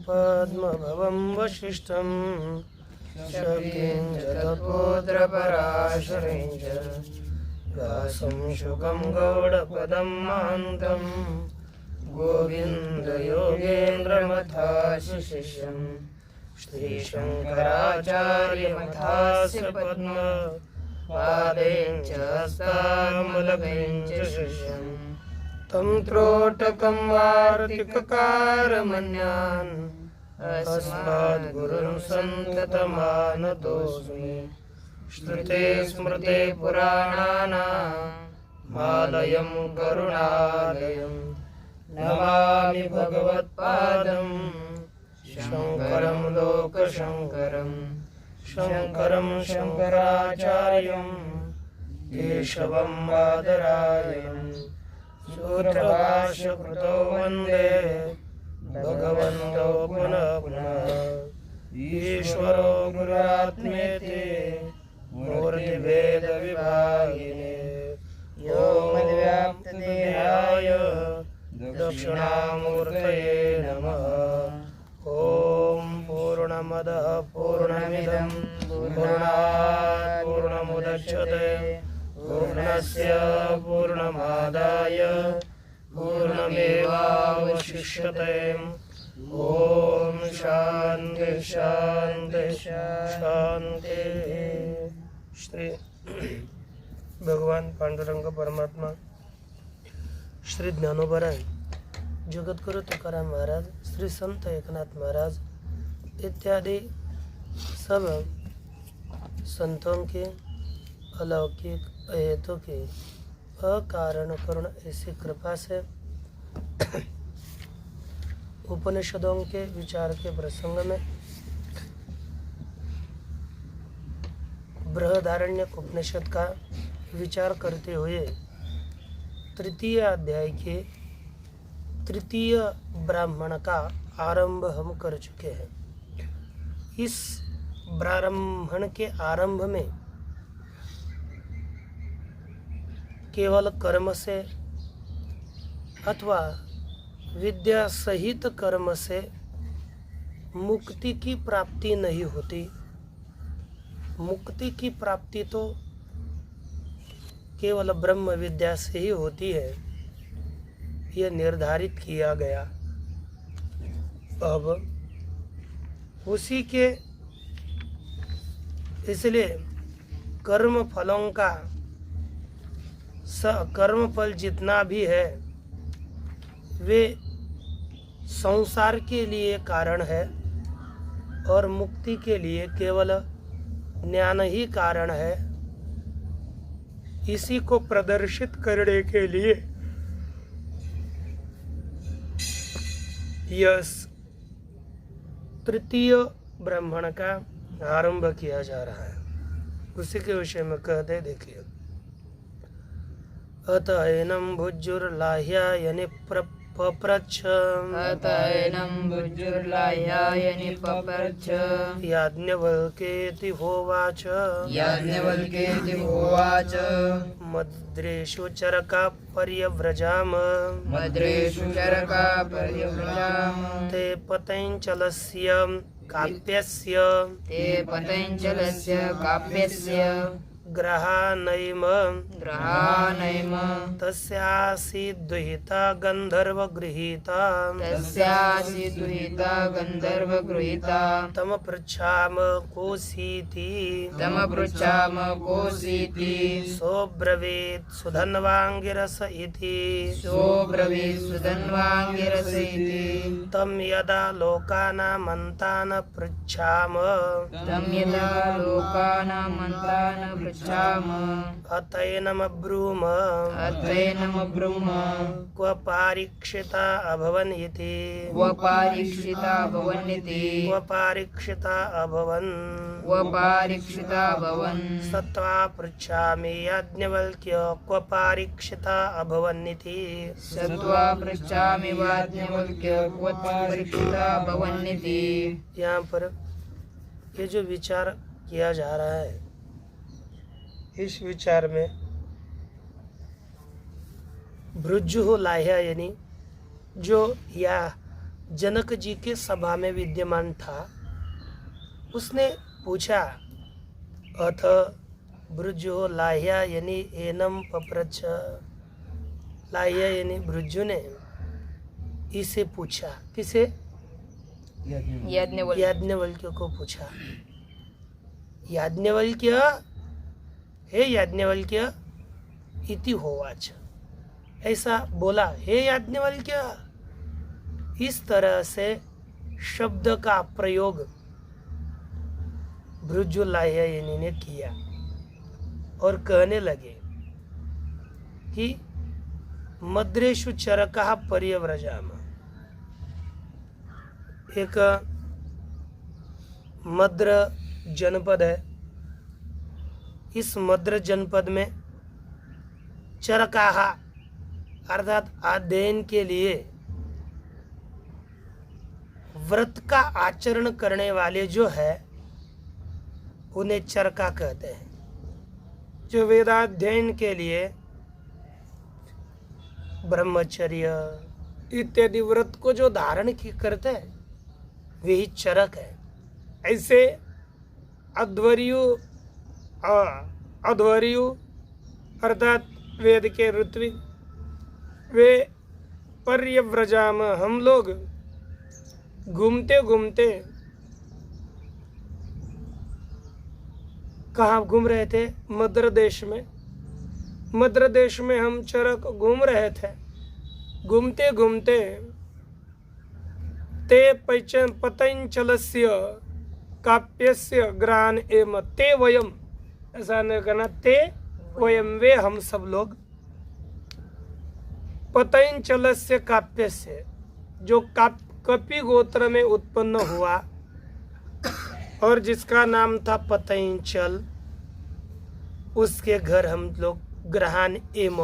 पद्मभवं वसिष्ठं शक्तिं च तत्पुत्रपराशरें च व्यासं शुकं गौडपदं महान्तं गोविन्दयोगेन्द्रमथास्य शिष्यं श्रीशङ्कराचार्यमथास्य पद्मपादें च हस्तामलकं च शिष्यं तं त्रोटकं वार्तिककारमन्यान् अस्मद्गुरुं सन्ततमानतोऽस्मि। श्रुते स्मृते पुराणानामालयं करुणालयं नमामि भगवत्पादं शङ्करं लोकशङ्करं शङ्करं शङ्कराचार्यं केशवं बादरायणं सूत्रभाष्यकृतौ वन्दे भगवन्तौ पुनः पुनः। ईश्वरो गुरुरात्मेति मूर्तिभेदविभागिने व्योमव्याप्तदेहाय दक्षिणामूर्तये नमः। ॐ पूर्णमदः पूर्णमिदं पूर्णात् पूर्णमुदच्यते पूर्णस्य पूर्णमादाय पूर्णमेवावशिष्यते। ओम शांति शांति शांति। श्री भगवान पांडुरंग परमात्मा, श्री ज्ञानोबराय, जगतगुरु तुकाराम महाराज, श्री संत एकनाथ महाराज इत्यादि सब संतों के अलौकिक अहेतु के अकारण करुण ऐसी कृपा से उपनिषदों के विचार के प्रसंग में बृहदारण्यक उपनिषद का विचार करते हुए तृतीय अध्याय के तृतीय ब्राह्मण का आरंभ हम कर चुके हैं। इस ब्राह्मण के आरंभ में केवल कर्म से अथवा विद्या सहित कर्म से मुक्ति की प्राप्ति नहीं होती। मुक्ति की प्राप्ति तो केवल ब्रह्म विद्या से ही होती है, यह निर्धारित किया गया। अब उसी के इसलिए कर्म फलों का कर्म फल जितना भी है वे संसार के लिए कारण है और मुक्ति के लिए केवल ज्ञान ही कारण है। इसी को प्रदर्शित करने के लिए यह तृतीय ब्राह्मण का आरंभ किया जा रहा है। उसी के विषय में कहते देखिए, अतएनं भुजुर्लाह्यायनि पप्रच्छ अतएनं भुजुर्लाह्यायनि पप्रच्छ याज्ञवल्क्येति होवाच याज्ञवल्क्येति होवाच मद्रेषु चरका पर्यव्रजाम मद्रेषु चरका पर्यव्रजाम ते पतञ्चलस्य काव्यस्य ते पतञ्चलस्य काव्यस्य ग्रहानैम तस्यासि दुहिता गन्धर्वगृहीता तम पृच्छाम कोऽसीति सोऽब्रवीत् सुधन्वाङ्गिरस इति तं यदा लोकानामन्तान् पृच्छाम अतएनमब्रूम क्व पारीक्षिता अभवन् इति सत्वा पृच्छामि याज्ञवल्क्य क्व पारीक्षिता अभवन्निति यहाँ पर ये जो विचार किया जा रहा है, इस विचार में भृजु लाह्या यानी जो या जनक जी के सभा में विद्यमान था, उसने पूछा। अथ भृजु लाह्या यानी एनम पप्रच्छ, लाह्या यानी भृजु ने इसे पूछा। किसे? याज्ञवल्क्य। याज्ञवल्क्य को पूछा। याज्ञवल्क्य, हे याज्ञवल्क्य इति होवाच, ऐसा बोला, हे याज्ञवल्क्य। इस तरह से शब्द का प्रयोग भृजु लाह्यायनी ने किया और कहने लगे कि मद्रेषु चरकः पर्यव्रजाम। एक मद्र जनपद है। इस मद्र जनपद में चरकाहा अर्थात अध्ययन के लिए व्रत का आचरण करने वाले जो है उन्हें चरका कहते हैं। जो वेदाध्ययन के लिए ब्रह्मचर्य इत्यादि व्रत को जो धारण करते हैं वही चरक है। ऐसे अध्वर्यु अर्थात वेद के ऋत्विक, वे पर्यव्रजाम, हम लोग घूमते घूमते कहाँ घूम रहे थे? मद्र देश में। मद्र देश में हम चरक घूम रहे थे। घूमते घूमते ते पतंचलस्य काप्यस्य ग्रान एम ते वयम, ऐसा नहीं करना, ते वयम वे हम सब लोग, पतंचलस्य काप्यस्य जो कपि गोत्र में उत्पन्न हुआ और जिसका नाम था पतंचल, उसके घर हम लोग ग्रहण एम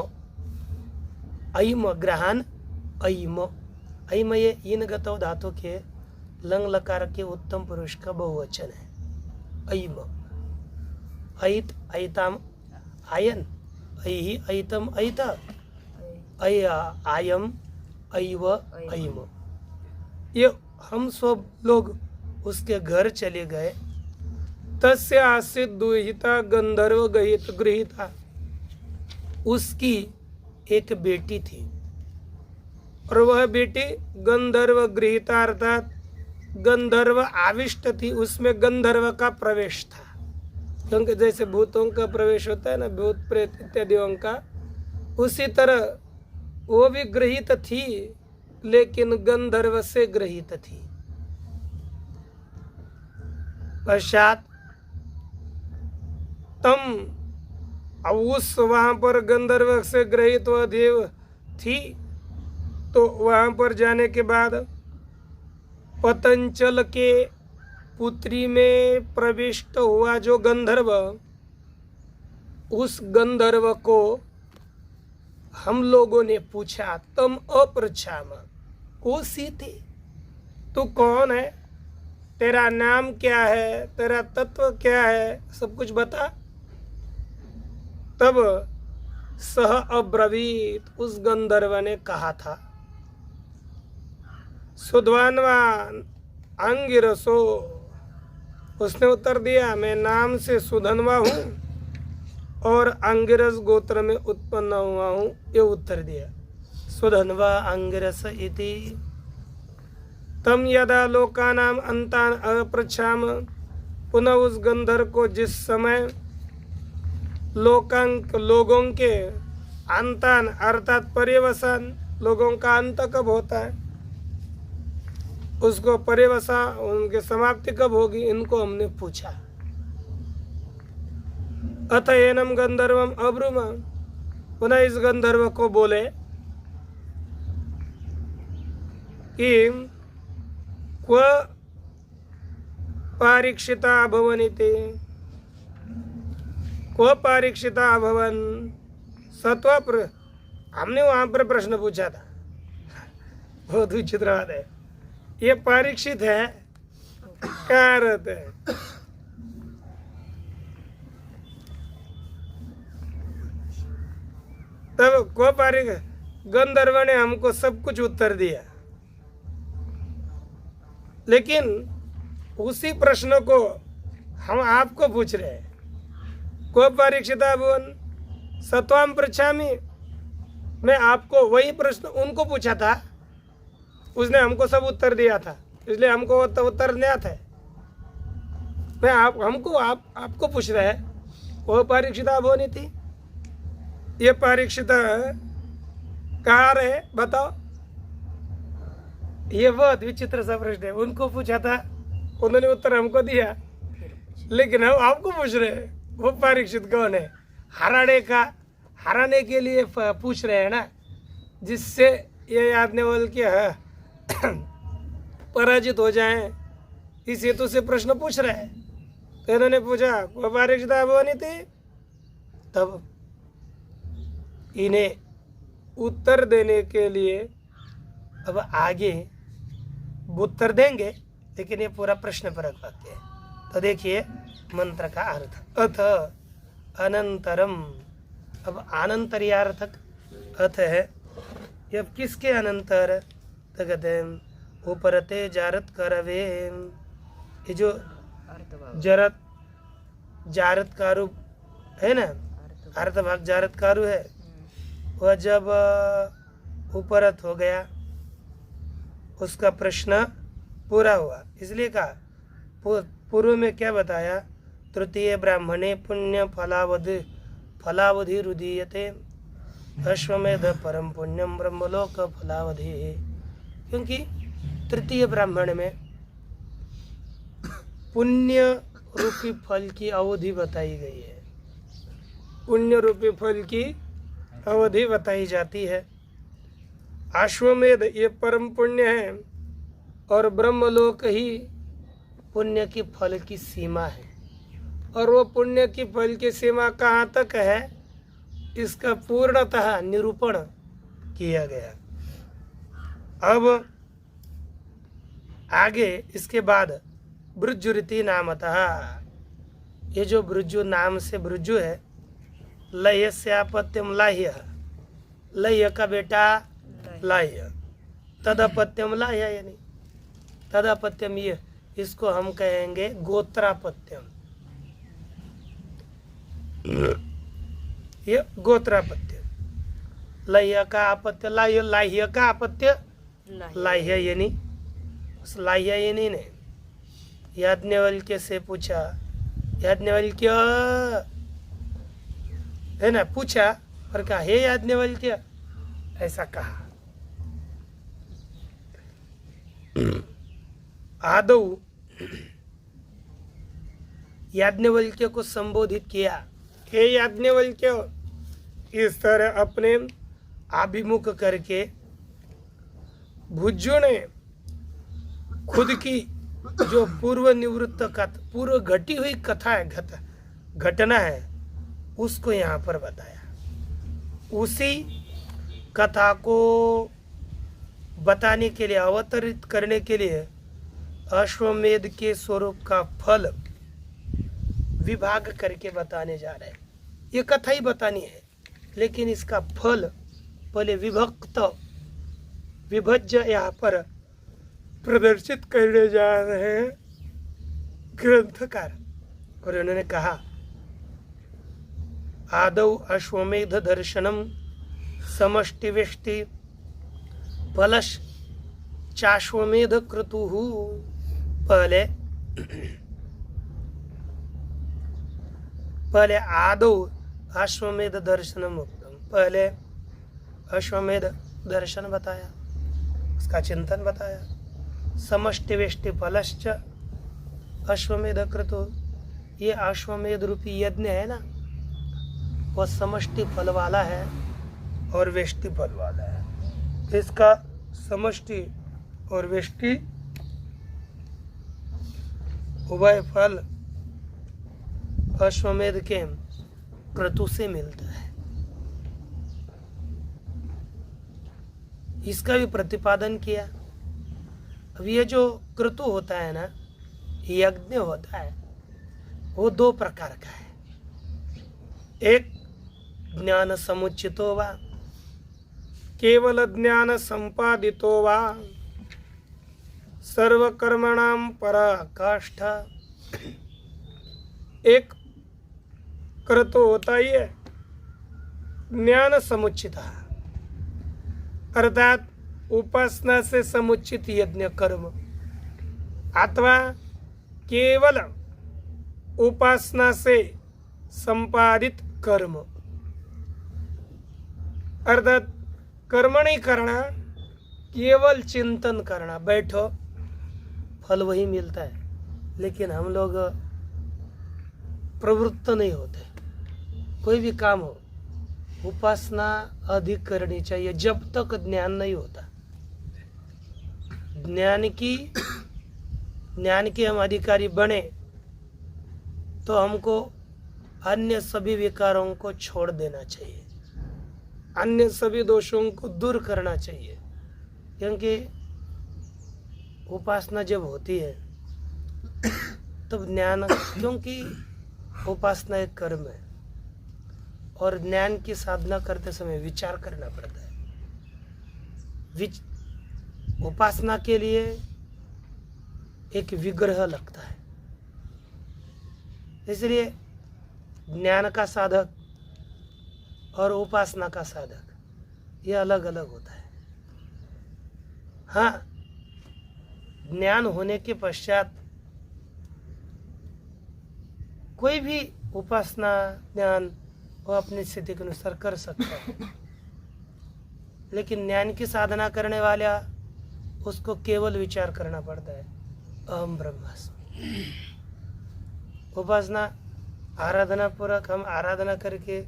अयम, ग्रहण अयम, अयम ये इन गतव धातु के लंग लकार के उत्तम पुरुष का बहुवचन है। अयम, अयित अयिताम आयन, अयि अयितम अयित, अय आयम अयव अयम। ये हम सब लोग उसके घर चले गए। तस्य आसीत दुहिता गंधर्व गृहीता, उसकी एक बेटी थी और वह बेटी गंधर्व गृहीता अर्थात गंधर्व आविष्ट थी। उसमें गंधर्व का प्रवेश था, क्योंकि जैसे भूतों का प्रवेश होता है ना, भूत प्रेत इत्यादियों का, उसी तरह वो भी गृहीत थी, लेकिन गंधर्व से गृहीत थी। पश्चात तम उस वहां पर गंधर्व से गृहीत वह देव थी, तो वहां पर जाने के बाद पतंचल के पुत्री में प्रविष्ट हुआ जो गंधर्व, उस गंधर्व को हम लोगों ने पूछा, तम अपृच्छाम, कोसी थी, तू कौन है, तेरा नाम क्या है, तेरा तत्व क्या है, सब कुछ बता। तब सह अब्रवीत, उस गंधर्व ने कहा था, सुधन्वान अंगिरसो, उसने उत्तर दिया, मैं नाम से सुधन्वा हूँ और अंगिरस गोत्र में उत्पन्न हुआ हूँ, ये उत्तर दिया। सुधन्वा अंगिरस इति तम यदा लोकानाम अंतान अपृच्छाम, पुनः उस गंधर्व को जिस समय लोगों के अंतान अर्थात पर्यवसान, लोगों का अंत कब होता है, उसको पर्यवसान उनकी समाप्ति कब होगी, इनको हमने पूछा। अथ एनम गंधर्वम अब्रुम, पुनः इस गंधर्व को बोले कि क्व पारीक्षिता अभवनिति, क्व पारीक्षिता अभवन सत्व, हमने वहां पर प्रश्न पूछा था, बहुत विचित्र बात है। ये परीक्षित है, क्या रहते हैं, तब कोपारिक गंधर्व ने हमको सब कुछ उत्तर दिया, लेकिन उसी प्रश्न को हम आपको पूछ रहे हैं। कोपारीक्षिता भुवन सत्वाम पृच्छामि, मैं आपको वही प्रश्न उनको पूछा था, उसने हमको सब उत्तर दिया था, इसलिए हमको उत्तर ज्ञात है। मैं आपको पूछ रहे हैं, वो परीक्षिता भुवनी थी, ये परीक्षिता कहाँ रहे बताओ। ये बहुत विचित्र सा प्रश्न है। उनको पूछा था, उन्होंने उत्तर हमको दिया, लेकिन हम आपको पूछ रहे हैं वो परीक्षित कौन है। हराने के लिए पूछ रहे हैं ना, जिससे ये याज्ञवल्क्य के पराजित हो जाएं, इस हेतु से प्रश्न पूछ रहे हैं। तो इन्होंने पूछा वो परीक्षिता भुवनी थी, तब इन्हें उत्तर देने के लिए अब आगे उत्तर देंगे, लेकिन ये पूरा प्रश्न परक वाक्य है। तो देखिए मंत्र का अर्थ, अथ अनंतरम। अब अनंतर्यार्थक अर्थ है, ये किसके अनंतर, तो कहते हैं उपरते जारत करवे। ये जो जरत जारत कारू है ना, अर्थभाग जारत कारू है, वह जब उपरत हो गया उसका प्रश्न पूरा हुआ। इसलिए कहा पूर्व में क्या बताया, तृतीय ब्राह्मणे पुण्य फलावधि रुदीयते अश्वमेध परम पुण्यम ब्रह्मलोक फलावधि। क्योंकि तृतीय ब्राह्मण में पुण्य रूपी फल की अवधि बताई गई है, पुण्य रूपी फल की अवधि बताई जाती है। अश्वमेध ये परम पुण्य है और ब्रह्मलोक ही पुण्य की फल की सीमा है। और वो पुण्य की फल की सीमा कहाँ तक है, इसका पूर्णतः निरूपण किया गया। अब आगे इसके बाद भृजुरिति नामतः, ये जो भृजु नाम से भृजु है, लह्य से अपत्यम लाह्य, लह्य का बेटा लाह्य, तदपत्यम लाह्य, यानी तदपत्यम, ये इसको हम कहेंगे गोत्रापत्यम। ये गोत्रापत्य, लह्य का अपत्य लाह्य, लाह्य का अपत्य लाह्य, यानी उस लाह्य यानी ने याज्ञवल्क्य से पूछा, याज्ञवल्क्य है ना, पूछा और कहा हे याज्ञवल्क्य, ऐसा कहा। आदौ याज्ञवल्क्य को संबोधित किया, हे याज्ञवल्क्य, इस तरह अपने अभिमुख करके भुज्जु ने खुद की जो पूर्व निवृत्त कथा, पूर्व घटी हुई कथा है, घटना है, उसको यहाँ पर बताया। उसी कथा को बताने के लिए, अवतरित करने के लिए अश्वमेध के स्वरूप का फल विभाग करके बताने जा रहे हैं। ये कथा ही बतानी है, लेकिन इसका फल पहले विभज्य यहाँ पर प्रदर्शित करने जा रहे हैं ग्रंथकार। और उन्होंने कहा आदौ अश्वमेध दर्शनम समष्टि वेष्टि फलश चाश्वमेध क्रतुः। पहले आदौ अश्वमेध दर्शनम उत्तम, पहले अश्वमेध दर्शन बताया, उसका चिंतन बताया। समष्टि वेष्टि फलश्च अश्वमेध क्रतु, ये अश्वमेध रूपी यज्ञ है ना, वह समष्टि फल वाला है और वेष्टि फल वाला है। इसका समष्टि और वेष्टि उभय फल अश्वमेध के क्रतु से मिलता है। इसका भी प्रतिपादन किया। अब ये जो क्रतु होता है ना, यज्ञ होता है, वो दो प्रकार का है। एक ज्ञान समुचितो वा, केवल ज्ञान संपादितो वा सर्वकर्मणां पराकाष्ठा। एक कर तो होता ही है ज्ञान समुचिता, अर्थात उपासना से समुचित यज्ञ कर्म, अथवा केवल उपासना से संपादित कर्म, अर्थात कर्म नहीं करना, केवल चिंतन करना। बैठो फल वही मिलता है, लेकिन हम लोग प्रवृत्त नहीं होते। कोई भी काम हो उपासना अधिक करनी चाहिए जब तक ज्ञान नहीं होता। ज्ञान की हम अधिकारी बने तो हमको अन्य सभी विकारों को छोड़ देना चाहिए, अन्य सभी दोषों को दूर करना चाहिए। क्योंकि उपासना जब होती है तब ज्ञान, क्योंकि उपासना एक कर्म है और ज्ञान की साधना करते समय विचार करना पड़ता है। उपासना के लिए एक विग्रह लगता है, इसलिए ज्ञान का साधक और उपासना का साधक ये अलग अलग होता है। हाँ, ज्ञान होने के पश्चात कोई भी उपासना ज्ञान वो अपनी स्थिति के अनुसार कर सकता है, लेकिन ज्ञान की साधना करने वाला उसको केवल विचार करना पड़ता है, अहम ब्रह्मास्मि। उपासना आराधना पूर्वक हम आराधना करके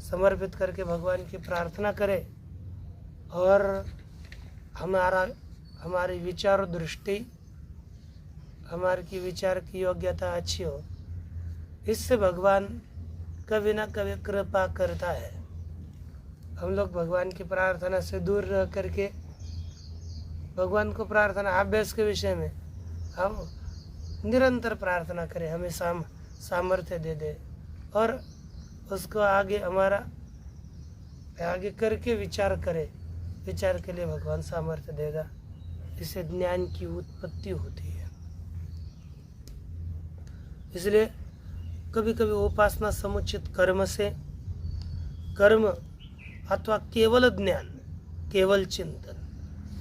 समर्पित करके भगवान की प्रार्थना करें और हमारी विचार दृष्टि, हमारी की विचार की योग्यता अच्छी हो, इससे भगवान कभी ना कभी कृपा करता है। हम लोग भगवान की प्रार्थना से दूर रह करके भगवान को प्रार्थना अभ्यास के विषय में हम निरंतर प्रार्थना करें, हमें सामर्थ्य दे दे और उसको आगे हमारा आगे करके विचार करें। विचार के लिए भगवान सामर्थ्य देगा, इससे ज्ञान की उत्पत्ति होती है। इसलिए कभी कभी उपासना समुचित कर्म से, कर्म अथवा केवल ज्ञान, केवल चिंतन,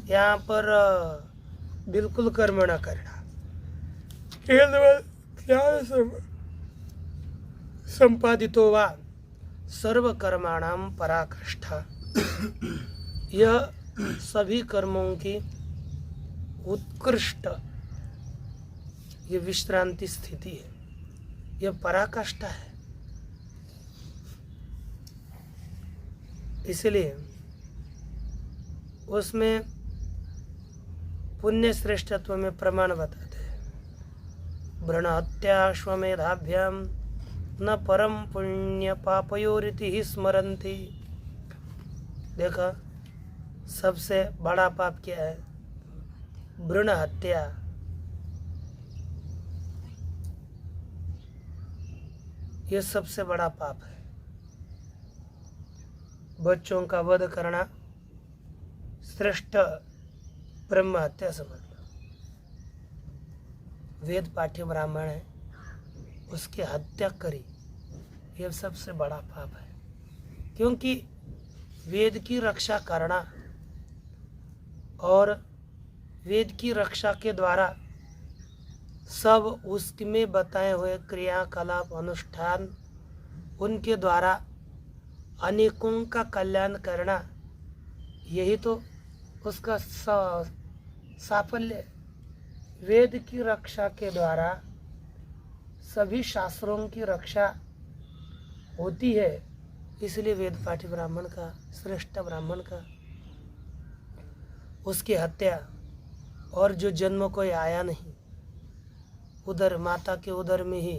यहाँ पर बिल्कुल कर्म न करना, केवल ज्ञान संपादितो वा सर्वकर्माणां पराकाष्ठा। यह सभी कर्मों की उत्कृष्ट ये विश्रांति स्थिति है, यह पराकाष्ठा है। इसलिए उसमें पुण्य श्रेष्ठत्व में प्रमाण बताते हैं। भ्रण हत्याश्वमेधाभ्याम न परम पुण्य पापयोरिति ही स्मरन्ति। देखा, सबसे बड़ा पाप क्या है? भ्रूण हत्या। यह सबसे बड़ा पाप है। बच्चों का वध करना श्रेष्ठ ब्रह्म हत्या समझ लो। वेद पाठ्य ब्राह्मण है, उसकी हत्या करी, यह सबसे बड़ा पाप है। क्योंकि वेद की रक्षा करना और वेद की रक्षा के द्वारा सब उसमें बताए हुए क्रियाकलाप अनुष्ठान, उनके द्वारा अनेकों का कल्याण करना, यही तो उसका साफल्य। वेद की रक्षा के द्वारा सभी शास्त्रों की रक्षा होती है। इसलिए वेद पाठी ब्राह्मण का, श्रेष्ठ ब्राह्मण का, उसकी हत्या, और जो जन्म कोई आया नहीं, उधर माता के उदर में ही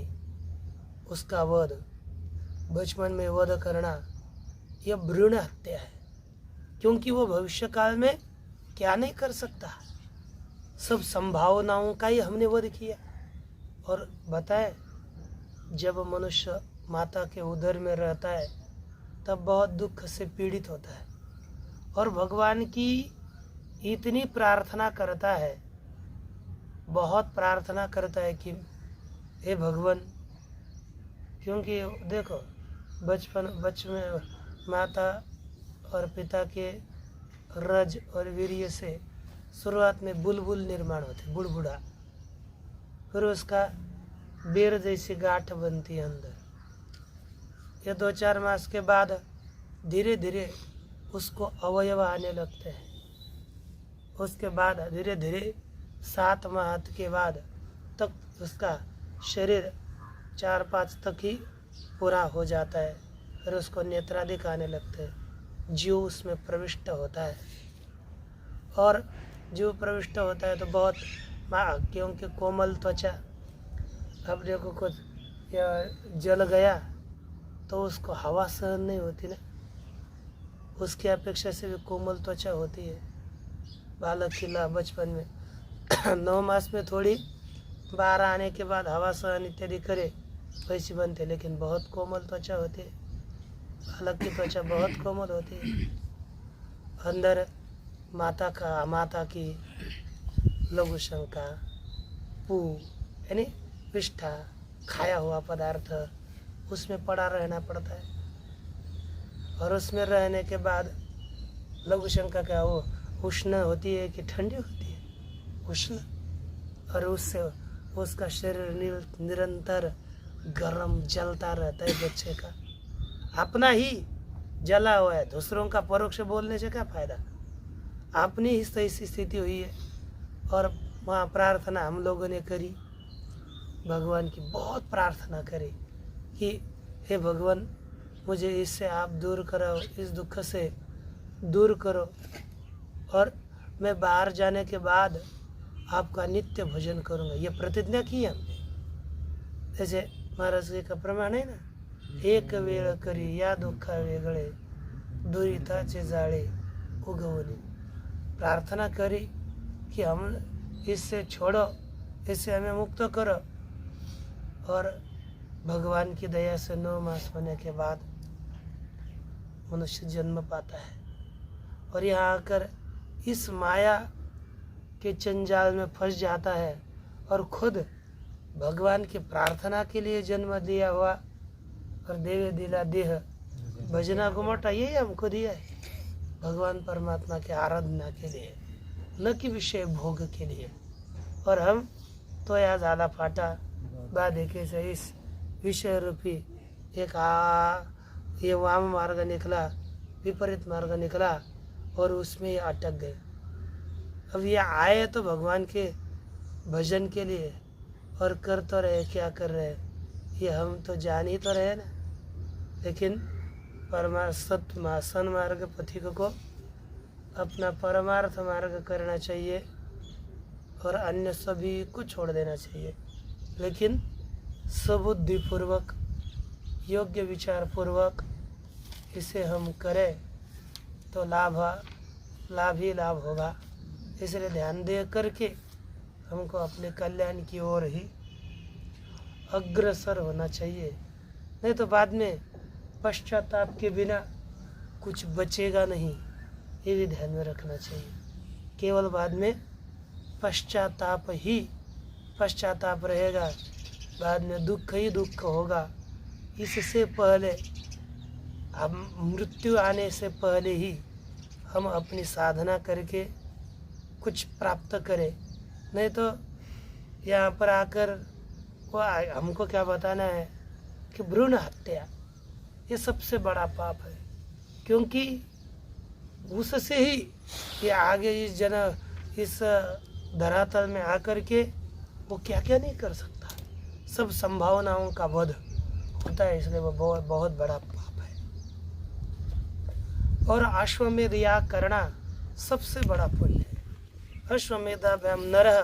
उसका वध, बचपन में वध करना, यह भ्रूण हत्या है। क्योंकि वो भविष्य काल में क्या नहीं कर सकता, सब संभावनाओं का ही हमने वध किया। और बताए, जब मनुष्य माता के उदर में रहता है तब बहुत दुख से पीड़ित होता है, और भगवान की इतनी प्रार्थना करता है, बहुत प्रार्थना करता है कि हे भगवान, क्योंकि देखो बचपन में माता और पिता के रज और वीर्य से शुरुआत में बुलबुल निर्माण होते, बुड़बुड़ा, फिर उसका बेर जैसी गांठ बनती है अंदर। ये 2-4 मास के बाद धीरे धीरे उसको अवयव आने लगते हैं। उसके बाद धीरे धीरे 7 माह के बाद तक उसका शरीर 4-5 तक ही पूरा हो जाता है। फिर उसको नेत्रादिक आने लगते हैं, जीव उसमें प्रविष्ट होता है। और जीव प्रविष्ट होता है तो बहुत क्योंकि कोमल त्वचा, अब देखो कुछ जल गया तो उसको हवा सहन नहीं होती ना, उसकी अपेक्षा से भी कोमल त्वचा होती है। बालक खिला बचपन में 9 मास में थोड़ी 12 आने के बाद हवा सहन इत्यादि करे वैसी बनते, लेकिन बहुत कोमल त्वचा होती है। बालक की त्वचा बहुत कोमल होती है। अंदर माता की लघुशंका, पू यानी पिष्ठा, खाया हुआ पदार्थ उसमें पड़ा रहना पड़ता है। और उसमें रहने के बाद लघुशंका का वो उष्ण होती है कि ठंडी होती है, उष्ण, और उससे उसका शरीर निरंतर गर्म जलता रहता है। बच्चे का अपना ही जला हुआ है, दूसरों का परोक्ष बोलने से क्या फायदा, अपनी ही सही स्थिति हुई है। और वहाँ प्रार्थना हम लोगों ने करी, भगवान की बहुत प्रार्थना करी कि हे भगवान, मुझे इससे आप दूर करो, इस दुख से दूर करो, और मैं बाहर जाने के बाद आपका नित्य भजन करूँगा। ये प्रतिज्ञा की हमने। जैसे महाराज जी का प्रमाण है ना, एक वेळ करी या दुखा वेगळे, दुरिताचे जाळे उगवणे। प्रार्थना करी कि हम इससे छोड़ो, इससे हमें मुक्त करो। और भगवान की दया से 9 मास होने के बाद मनुष्य जन्म पाता है और यहाँ आकर इस माया के जंजाल में फंस जाता है और खुद भगवान की प्रार्थना के लिए जन्म दिया हुआ और देवे दिला देह भजना गुमटा, यही हमको दिया है भगवान परमात्मा के आराधना के लिए, न कि विषय भोग के लिए। और हम तो या झाला फाटा बाधे से इस विषय रूपी एक ये वाम मार्ग निकला, विपरीत मार्ग निकला और उसमें ये अटक गए। अब ये आए तो भगवान के भजन के लिए और कर तो रहे, क्या कर रहे ये हम तो जान ही तो रहे ना। लेकिन सत्य सन्मार्ग पथिक को अपना परमार्थ मार्ग करना चाहिए और अन्य सभी को छोड़ देना चाहिए। लेकिन सुबुद्धि पूर्वक, योग्य विचार पूर्वक इसे हम करें तो लाभ ही लाभ होगा। इसलिए ध्यान दे करके हमको अपने कल्याण की ओर ही अग्रसर होना चाहिए, नहीं तो बाद में पश्चाताप के बिना कुछ बचेगा नहीं। ये भी ध्यान में रखना चाहिए। केवल बाद में पश्चाताप रहेगा, बाद में दुख ही दुख होगा। इससे पहले हम मृत्यु आने से पहले ही हम अपनी साधना करके कुछ प्राप्त करें, नहीं तो यहाँ पर आकर वो हमको क्या बताना है कि भ्रूण हत्या ये सबसे बड़ा पाप है, क्योंकि उससे ही ये आगे इस धरातल में आकर के वो क्या क्या नहीं कर सकता, सब संभावनाओं का वध होता है। इसलिए वो बहुत बड़ा पाप है। और अश्वमेध याग करना सबसे बड़ा पुण्य है। अश्वमेधाभ्याम नरः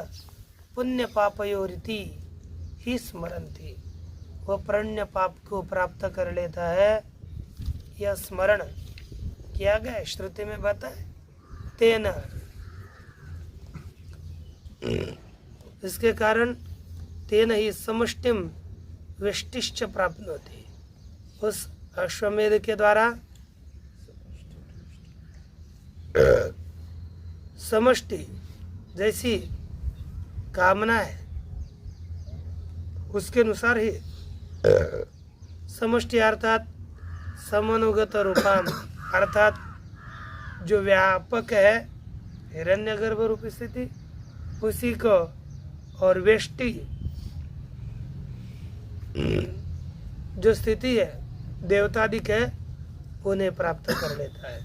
पुण्य पापयोरिति ही स्मरन्ति। वो पुण्य पाप को प्राप्त कर लेता है, यह स्मरण किया गया श्रुति में बताए तेन। इसके कारण तेन ही समष्टिम वेष्टिश्च प्राप्नोति। उस अश्वमेध के द्वारा समष्टि जैसी कामना है उसके अनुसार ही समष्टि अर्थात समनुगत रूपाम अर्थात जो व्यापक है हिरण्यगर्भ रूप स्थिति उसी को और वेष्टि जो स्थिति है देवतादिक है उन्हें प्राप्त कर लेता है।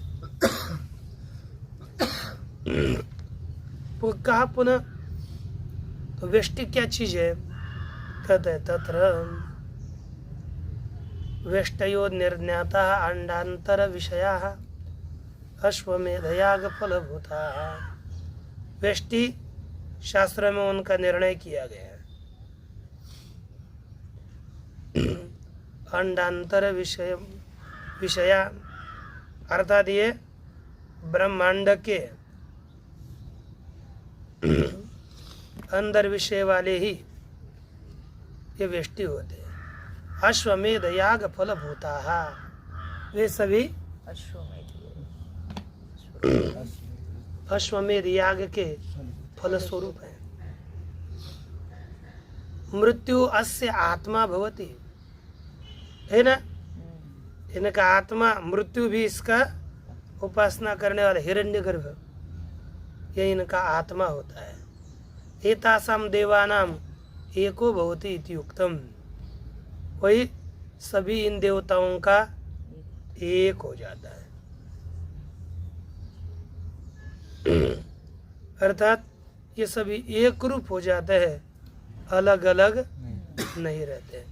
कहा पुनः तो वेष्टि क्या चीज है? कहते हैं तत्र वेष्टयो निर्ज्ञाता अंडांतर विषया अश्वमेधयाग फलभूता। वेष्टि शास्त्र में उनका निर्णय किया गया है। अंडांतर विषया अर्थात ये ब्रह्मांड के अंदर विषय वाले ही ये वेष्टि होते हैं। अश्वमेध याग फलभूता वे सभी अश्वमेध याग के फल स्वरूप है। मृत्यु अस्य आत्मा भवति है ना, इनका आत्मा मृत्यु भी इसका उपासना करने वाला हिरण्यगर्भ ये इनका आत्मा होता है। एतासाम देवानाम एको भवति इति उक्तम, वही सभी इन देवताओं का एक हो जाता है। अर्थात ये सभी एक रूप हो जाते हैं, अलग अलग नहीं रहते।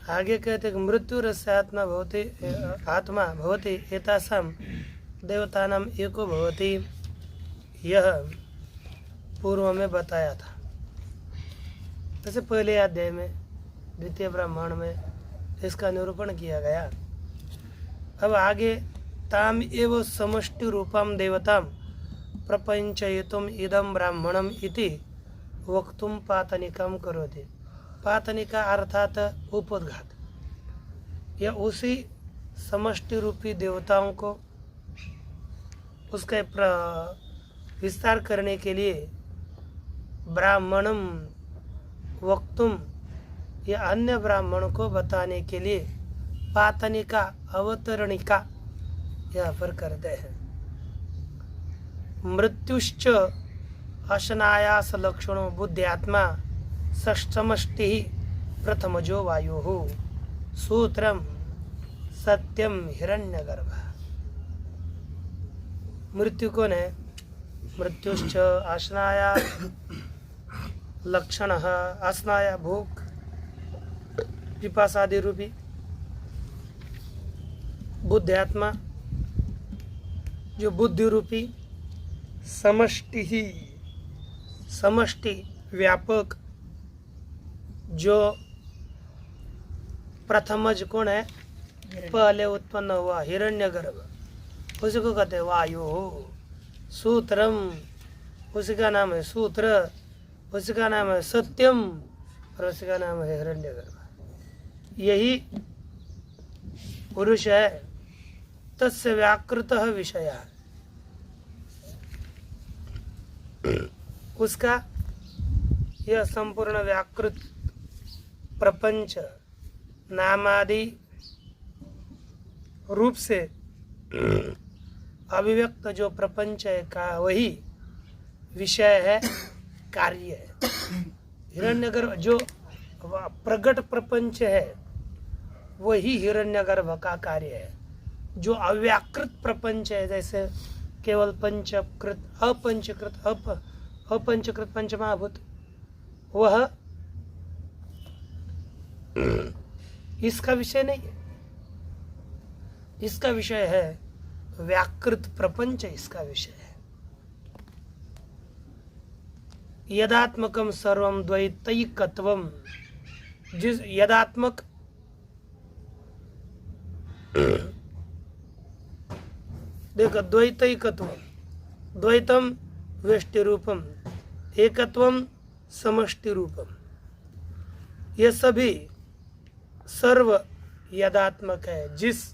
आगे कहते कि मृत्यु रस्य आत्मा भवति एतासाम देवतानाम एको भवति। यह पूर्व में बताया था, जैसे पहले अध्याय में द्वितीय ब्राह्मण में इसका निरूपण किया गया। अब आगे ताम एव समष्टि रूपम देवताम प्रपंचयितुम इदम ब्राह्मणम इति वक्तुम पातनिकम करोति। पातनिका अर्थात उपोद्घात। यह उसी समष्टि रूपी देवताओं को उसका विस्तार करने के लिए ब्राह्मणम वक्तुम यह अन्य ब्राह्मण को बताने के लिए पातनिका अवतरणिका यहाँ पर करते हैं। मृत्युश्च अशनायास लक्षणों बुद्ध्यात्मा षष्ठमष्टि प्रथमजो वायु सूत्रम सत्यम हिरण्यगर्भ। मृत्यु कौन है? मृत्युश्च आसनाया लक्षण आसनाया भूख पिपासादि रूपी बुद्ध्यात्मा जो बुद्धि रूपी समष्टि व्यापक जो प्रथमज कौन है? पहले उत्पन्न हुआ हिरण्यगर्भ, उसी को कहते हैं वायु। सूत्रम उसी का नाम है सूत्र, उसी का नाम है सत्यम और उसी का नाम है हिरण्यगर्भ। यही पुरुष है। तस्य व्याकृत विषय उसका यह संपूर्ण व्याकृत प्रपंच नामादि रूप से अभिव्यक्त जो प्रपंच है का वही विषय है, कार्य है। हिरण्यगर्भ जो प्रगट प्रपंच है वही हिरण्यगर्भ का कार्य है। जो अव्याकृत प्रपंच है जैसे केवल पंचकृत अपंचकृत पंचमहाभूत वह इसका विषय नहीं है। इसका विषय है व्याकृत प्रपंच, इसका विषय है। यदात्मकम सर्वम द्वैतैकत्वम, जिस यदात्मक देखो द्वैतैकत्वम, द्वैतम वेष्टि रूपम, एकत्वम समष्टि रूपम। ये सभी सर्व यदात्मक है, जिस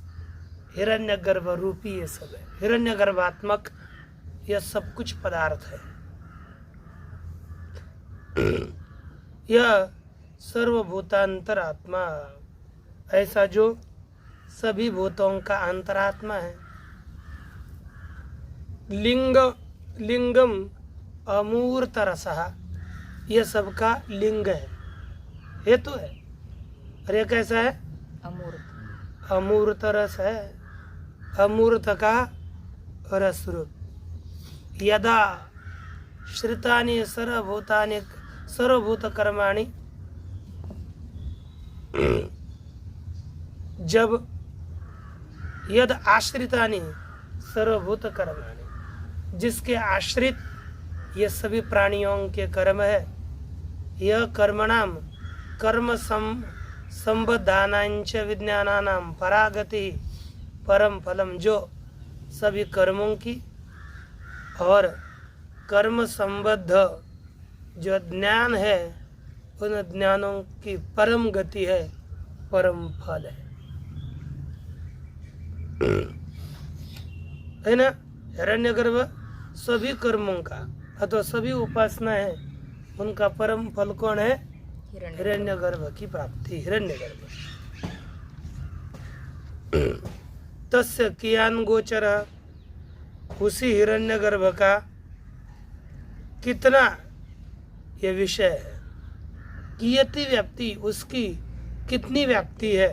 हिरण्यगर्भ रूपी ये सब है, हिरण्यगर्भात्मक यह सब कुछ पदार्थ है। यह सर्वभूतांतरात्मा, ऐसा जो सभी भूतों का अंतरात्मा है। लिंगम अमूर्त रसः, यह सबका लिंग है, हेतु है। और ये कैसा है? अमूर्त। अमूर्त रस है, अमूर्त का रस रूप। यदा श्रितानि सर्वभूतानि सर्वभूत कर्माणि, जब यद आश्रितानि सर्वभूत कर्माणि, जिसके आश्रित ये सभी प्राणियों के कर्म है, यह कर्मणाम कर्म संबद्धानांच विज्ञानानाम परागति परम फलम, जो सभी कर्मों की और कर्म संबद्ध जो ज्ञान है, उन ज्ञानों की परम गति है, परम फल है ना। हिरण्यगर्भ सभी कर्मों का अथवा सभी उपासना है, उनका परम फल कौन है? हिरण्यगर्भ की प्राप्ति। हिरण्यगर्भ तस्य कियान गोचर, उसी हिरण्यगर्भ का कितना ये विषय है, कियति व्याप्ति, उसकी कितनी व्याप्ति है।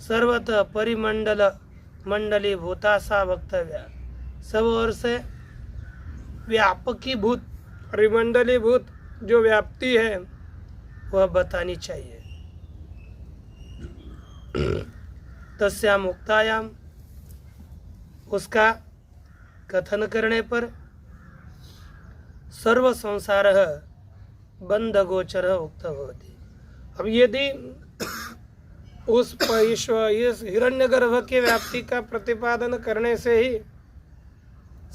सर्वतः परिमंडल मंडली भूतासा वक्तव्य, सब ओर से व्यापकी भूत, परिमंडली भूत जो व्याप्ति है वह बतानी चाहिए। तस्याम मुक्तायाम, उसका कथन करने पर सर्व संसार बंध गोचर उक्त होती। अब यदि उस इस हिरण्यगर्भ के व्याप्ति का प्रतिपादन करने से ही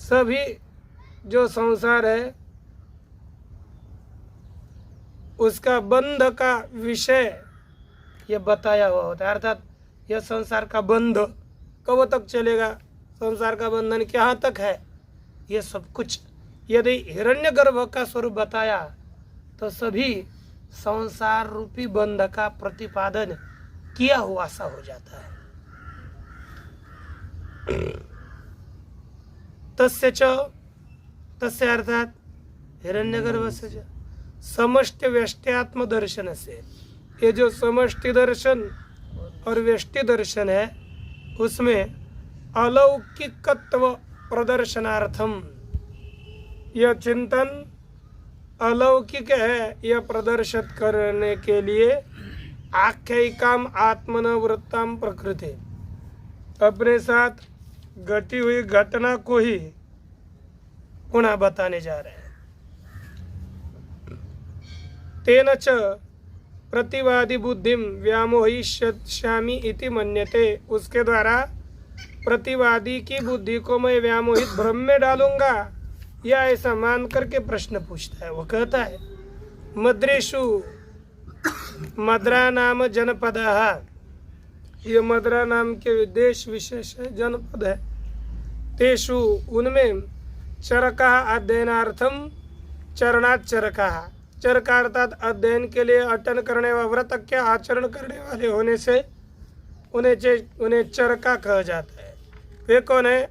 सभी जो संसार है उसका बंध का विषय ये बताया हुआ होता है, अर्थात यह संसार का बंध कब तक चलेगा, संसार का बंधन कहाँ तक है, ये सब कुछ यदि हिरण्यगर्भ का स्वरूप बताया तो सभी संसार रूपी बंध का प्रतिपादन किया हुआ सा हो जाता है। तस्य अर्थात हिरण्यगर्भ से समष्टि व्यष्ट्यात्म दर्शन से, ये जो समष्टि दर्शन और व्यष्टि दर्शन है उसमें अलौकिकत्व प्रदर्शनार्थम, यह चिंतन अलौकिक है, यह प्रदर्शित करने के लिए आख्यायिकाम आत्मन वृत्ताम प्रकृति, अपने साथ घटी हुई घटना को ही पुनः बताने जा रहे हैं। तेन च प्रतिवादी बुद्धिम व्यामोहिष्यामि इति मन्यते, उसके द्वारा प्रतिवादी की बुद्धि को मैं व्यामोहित भ्रम में डालूंगा, या ऐसा मान करके प्रश्न पूछता है। वो कहता है मद्रेशु, मद्रा नाम जनपद, ये मद्रा नाम के देश विशेष है, जनपद है। तेषु, उनमें चरका अध्ययनार्थम चरणात् चरका, चरका अर्थात अध्ययन के लिए अटन करने व व्रत क्या आचरण करने वाले होने से उन्हें चरका कहा जाता है। वे कौन है?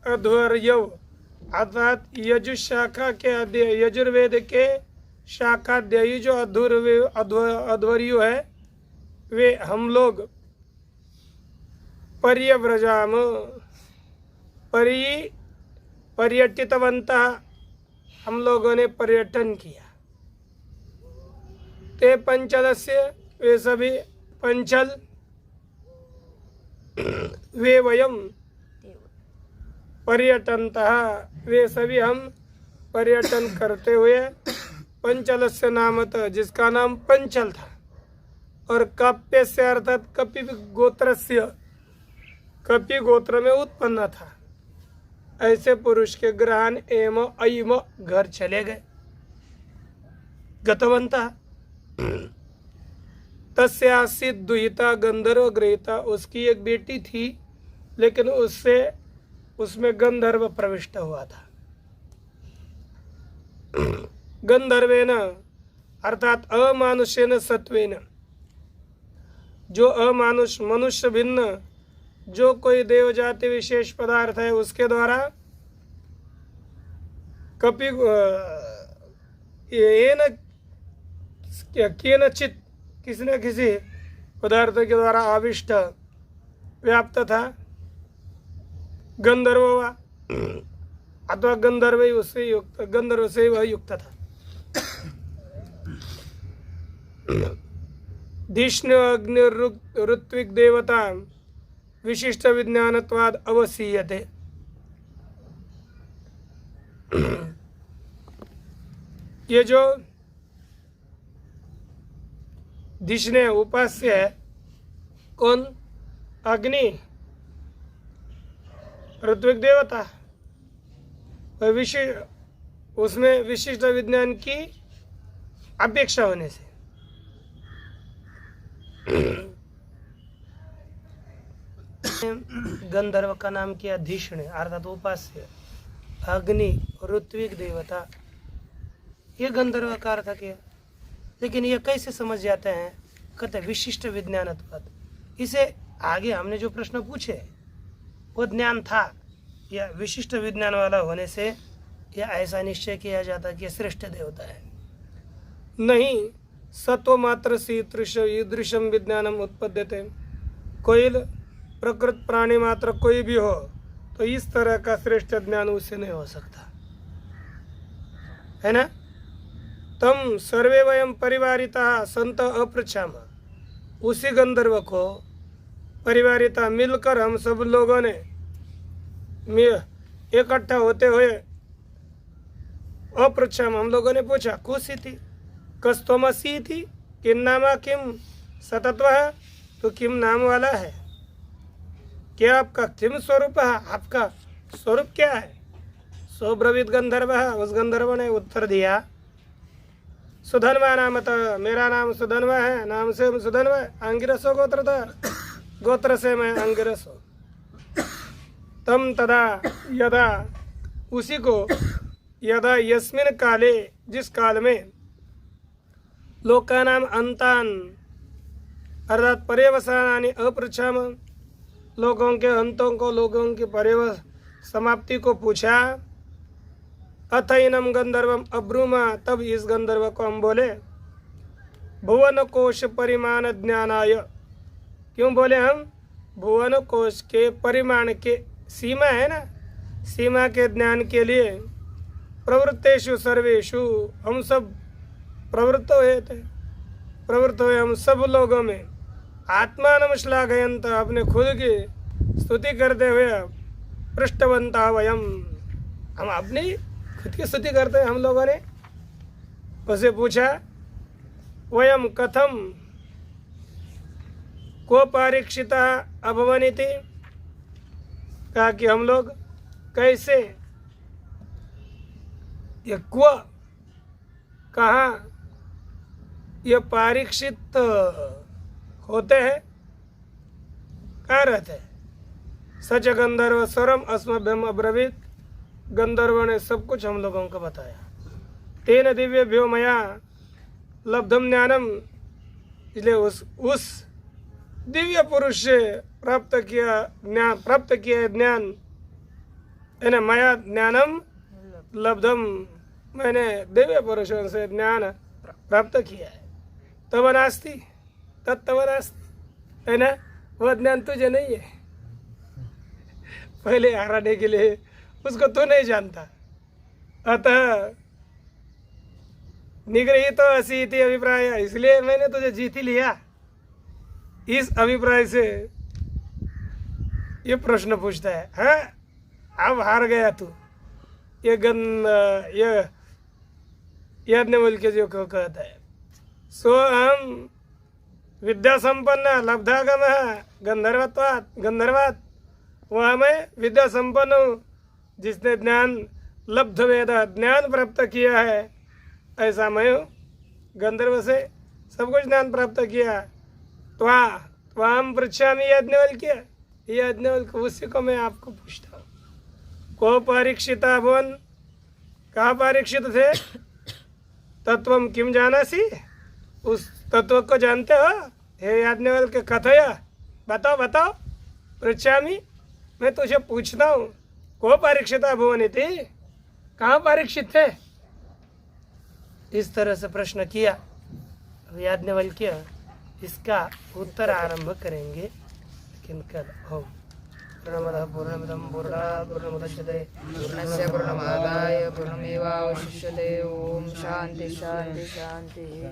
अध्वर्यव, अर्थात यजु शाखा के यजुर्वेद के शाखाध्यायी जो अध्वर्यु है, वे हम लोग पर्यव्रजाम पर्यटितवंता, हम लोगों ने पर्यटन किया। ते पंचलस्य, वे सभी पंचल, वे वयम पर्यटनतः, वे सभी हम पर्यटन करते हुए पंचलस्य नामत, जिसका नाम पंचल था, और कप्यस्य अर्थात कपि गोत्रस्य, कपि गोत्र में उत्पन्न था, ऐसे पुरुष के ग्रहण एम अयम घर चले गए। गतवंता तस्य आसीत दुहिता गंधर्व गृहीता, उसकी एक बेटी थी लेकिन उसमें गंधर्व प्रविष्ट हुआ था। गंधर्वेन अर्थात अमानुषेन सत्वेन, जो अमानुष मनुष्य भिन्न जो कोई देव जाति विशेष पदार्थ है उसके द्वारा कपि केनचित किसी न किसी पदार्थ के द्वारा आविष्ट व्याप्त था गंधर्व हुआ, अथवा गंधर्व से वह युक्त था। धिष्णु अग्नि ऋत्विक देवता विशिष्ट विज्ञानत्वाद अवसीयते। ये जो धिष्णु उपास्य है, कौन? अग्नि, ऋत्विक देवता, उसमें विशिष्ट विज्ञान की अपेक्षा होने से गंधर्व का नाम किया धिष्णु अर्थात उपास्य, अग्नि, ऋत्विक देवता, ये गंधर्व का अर्थ किया। लेकिन ये कैसे समझ जाते हैं? कहते विशिष्ट विज्ञानत्वाद। इसे आगे हमने जो प्रश्न पूछे वो ज्ञान था या विशिष्ट विज्ञान वाला होने से या ऐसा निश्चय किया जाता कि श्रेष्ठ देवता है? नहीं, सत्व मात्र से ईदृशम विज्ञानम उत्पद्यते। कोई प्रकृत प्राणी मात्र कोई भी हो तो इस तरह का श्रेष्ठ ज्ञान उससे नहीं हो सकता, है ना? तम सर्वे वयम परिवारिता संत अपृच्छाम। उसी गंधर्व को परिवारिता मिलकर हम सब लोगों ने इकट्ठा होते हुए अपृच्छाम, हम लोगों ने पूछा, कुशी थी कस्तोमसी थी किम नामा किम सतत्व है, तो किम नाम वाला है, क्या आपका किम स्वरूप है, आपका स्वरूप क्या है? सोब्रवीत गंधर्व है। उस गंधर्व ने उत्तर दिया, सुधन्वा नाम था, मेरा नाम सुधन्वा है, नाम से सुधन्वा है, अंगिरसो गोत्र था, गोत्र से मैं अंगिरस हूँ। तम तदा यदा, उसी को, यदा यस्मिन काले, जिस काल में, लोका नाम अंतान अर्थात पर्यवसानानि अपृच्छाम, लोगों के अंतों को, लोगों की पर्यवस समाप्ति को पूछा। अथैनम गंधर्वम अब्रूमा, तब इस गंधर्व को हम बोले भुवन कोश परिमाण ज्ञानाय। क्यों बोले हम? भुवन कोश के परिमाण के, सीमा है ना, सीमा के ज्ञान के लिए प्रवृत्तेषु सर्वेषु, हम सब प्रवृत्त हुए हम सब लोगों में आत्मानं श्लाघयन्त, अपने खुद की स्तुति करते हुए पृष्ठवंता वयम, हम अपनी खुद की स्तुति करते हैं हम लोगों ने। उसे पूछा, वयम कथम को परीक्षिता अभवनिति, कहा कि हम लोग कैसे, ये क्व कहाँ ये परीक्षित होते हैं, कहाँ रहते हैं? सच गंधर्व स्वरम अस्मभ्यम अब्रवीत, गंधर्व ने सब कुछ हम लोगों को बताया। तेन दिव्यभ्यो मया लब्धम ज्ञानम, इसलिए उस दिव्य पुरुष से प्राप्त किया ज्ञान, है ना, मया ज्ञानम लब्धम, मैंने दिव्य पुरुषों से ज्ञान प्राप्त किया है। तब नास्ति तत्व नास्ति, है ना, वह ज्ञान तुझे नहीं है। पहले हराने के लिए उसको तू नहीं जानता, अतः निगृहीत तो असी इति अभिप्राय, इसलिए मैंने तुझे जीत ही लिया। इस अभिप्राय से ये प्रश्न पूछता है, हाँ अब हार गया तू। ये याज्ञवल्क्य के जो कहता है, सो हम विद्या संपन्न लब्धागम गंधर्वात, वह मैं विद्या संपन्न हूँ जिसने ज्ञान लब्ध वेद ज्ञान प्राप्त किया है, ऐसा मैं हूँ। गंधर्व से सब कुछ ज्ञान प्राप्त किया, त्वाम पृच्छामि याज्ञवल्क्य, याज्ञवल्क्य उसी को मैं आपको पूछता हूँ। को परीक्षिता भवन, कहाँ परीक्षित थे? तत्वम किम जानासि, उस तत्व को जानते हो? हे याज्ञवल्क्य कथय, बताओ बताओ। पृच्छामि, मैं तुझे पूछता हूँ। को परीक्षिता भुवनी थी, कहाँ परीक्षित थे? इस तरह से प्रश्न किया। अब याज्ञवल्क्य इसका उत्तर आरंभ करेंगे, लेकिन कल ओम पूर्णमदः पूर्णमिदं पूर्णात् पूर्णमुदच्यते पूर्णस्य पूर्णमादाय पूर्णमेवावशिष्यते। ओम शांति शांति शांति।